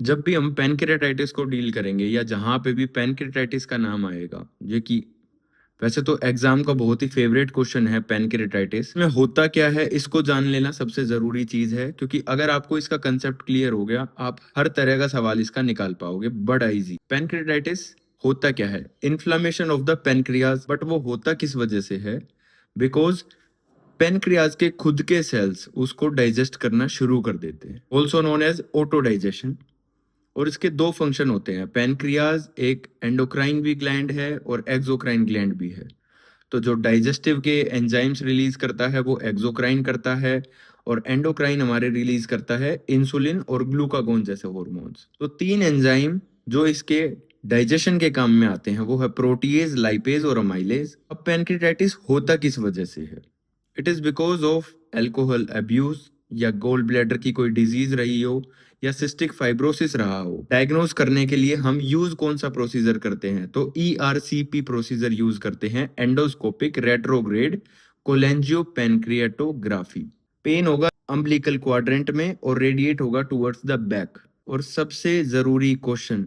जब भी हम पैनक्रियाटाइटिस को डील करेंगे या जहाँ पे भी पैनक्रियाटाइटिस का नाम आएगा, ये कि वैसे तो एग्जाम का बहुत ही फेवरेट क्वेश्चन है पैनक्रियाटाइटिस में होता क्या है, इसको जान लेना सबसे जरूरी चीज है, क्योंकि अगर आपको इसका कंसेप्ट क्लियर हो गया, आप हर तरह का सवाल इसका निकाल पाओगे बड़ा इजी। पैनक्रियाटाइटिस होता क्या है? Inflammation of the pancreas. But वो होता किस वजह से है? बिकॉज पैनक्रियाज के खुद के सेल्स उसको डाइजेस्ट करना शुरू कर देते हैं, also known as auto digestion. और इसके दो फंक्शन होते हैं। पैनक्रियाज एक एंडोक्राइन भी ग्लैंड है और एक्सोक्राइन ग्लैंड भी है। तो जो डाइजेस्टिव के एंजाइम्स रिलीज करता है वो एक्सोक्राइन करता है, और एंडोक्राइन हमारे रिलीज करता है इंसुलिन और ग्लूकागोन जैसे हॉर्मोन्स। तो तीन एंजाइम जो इसके डाइजेशन के काम में आते हैं वो है प्रोटीएज, लाइपेज और अमाइलेज। अब पैनक्रियाटाइटिस होता किस वजह से है? It is because of alcohol abuse, या गोल ब्लैडर की कोई डिजीज रही हो, या सिस्टिक फाइब्रोसिस रहा हो। डायग्नोज करने के लिए हम यूज कौन सा प्रोसीजर करते हैं? तो ERCP प्रोसीजर यूज करते हैं, एंडोस्कोपिक रेट्रोग्रेड कोलेंजियो पैनक्रियाटोग्राफी। पेन होगा अम्बिलिकल क्वाड्रेंट में और रेडिएट होगा टुवर्ड्स द बैक। और सबसे जरूरी क्वेश्चन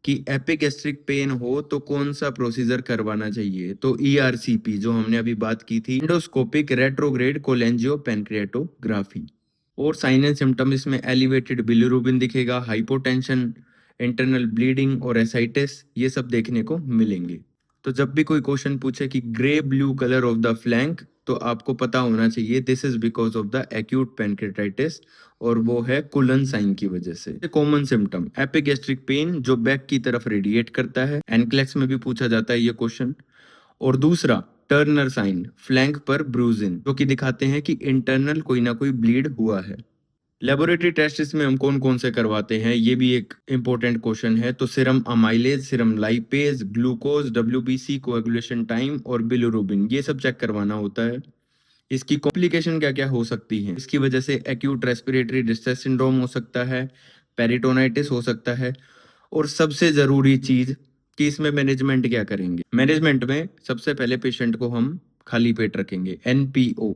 कि एपिगैस्ट्रिक पेन हो तो कौन सा प्रोसीजर करवाना चाहिए? तो ERCP जो हमने अभी बात की थी, एंडोस्कोपिक रेट्रोग्रेड कोलेंजियो पैनक्रियाटोग्राफी। और साइन एंड सिम्टम इसमें एलिवेटेड बिलिरुबिन दिखेगा, हाइपोटेंशन, इंटरनल ब्लीडिंग और एसाइटिस, ये सब देखने को मिलेंगे। तो जब भी कोई क्वेश्चन पूछे कि grey blue colour of the flank, तो आपको पता होना चाहिए this is because of the acute pancreatitis, और वो है कुलन साइन की वजह से। कॉमन सिम्टम एपिगैस्ट्रिक पेन जो बैक की तरफ रेडिएट करता है, एनक्लेक्स में भी पूछा जाता है ये क्वेश्चन। और दूसरा टर्नर साइन, फ्लैंक पर ब्रूजिंग, जो कि दिखाते हैं कि इंटरनल कोई ना कोई ब्लीड हुआ है। लेबोरेटरी टेस्ट इसमें हम कौन कौन से करवाते हैं, ये भी एक इंपॉर्टेंट क्वेश्चन है। तो serum amylase, serum lipase, glucose, WBC, coagulation time और बिलिरुबिन, ये सब चेक करवाना होता है। इसकी कॉम्प्लिकेशन क्या क्या हो सकती हैं? इसकी वजह से एक्यूट रेस्पिरेटरी डिस्ट्रेस सिंड्रोम हो सकता है, पेरिटोनाइटिस हो सकता है। और सबसे जरूरी चीज कि इसमें मैनेजमेंट क्या करेंगे? मैनेजमेंट में सबसे पहले पेशेंट को हम खाली पेट रखेंगे, NPO,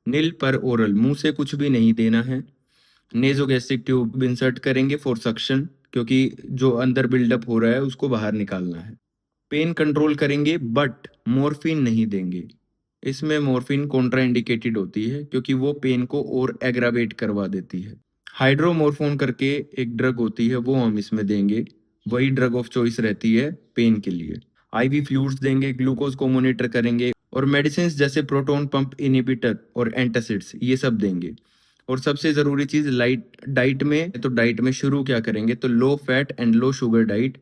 नील पर ओरल, मुंह से कुछ भी नहीं देना है। नेजोगैस्ट्रिक ट्यूब इंसर्ट करेंगे फॉर सक्शन, क्योंकि जो अंदर बिल्डअप हो रहा है उसको बाहर निकालना है। पेन कंट्रोल करेंगे बट मॉर्फिन नहीं देंगे। इसमें मॉर्फिन कॉन्ट्रा इंडिकेटेड होती है, क्योंकि वो पेन को और एग्रावेट करवा देती है। हाइड्रोमोरफोन करके एक ड्रग होती है, वो हम इसमें देंगे, वही ड्रग ऑफ चॉइस रहती है पेन के लिए। IV फ्लूइड्स देंगे, ग्लूकोज को मॉनिटर करेंगे, और मेडिसिन जैसे प्रोटोन पंप इनहिबिटर और एंटासिड्स ये सब देंगे। और सबसे जरूरी चीज लाइट डाइट में, तो डाइट में शुरू क्या करेंगे? तो low fat and low sugar diet,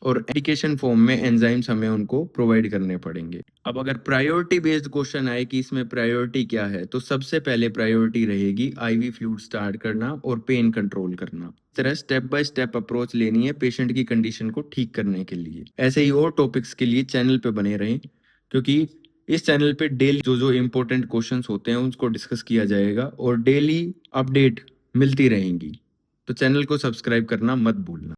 और एडिकेशन फॉर्म में एंजाइम्स हमें उनको प्रोवाइड करने पड़ेंगे। अब अगर प्रायोरिटी बेस्ड क्वेश्चन आए कि इसमें प्रायोरिटी क्या है, तो सबसे पहले प्रायोरिटी रहेगी IV फ्लूइड स्टार्ट करना और पेन कंट्रोल करना। इस तरह स्टेप बाय स्टेप अप्रोच लेनी है पेशेंट की कंडीशन को ठीक करने के लिए। ऐसे ही और टॉपिक्स के लिए चैनल पे बने रहें, क्योंकि इस चैनल पे डेली जो जो इम्पोर्टेंट क्वेश्चंस होते हैं उसको डिस्कस किया जाएगा, और डेली अपडेट मिलती रहेंगी। तो चैनल को सब्सक्राइब करना मत भूलना।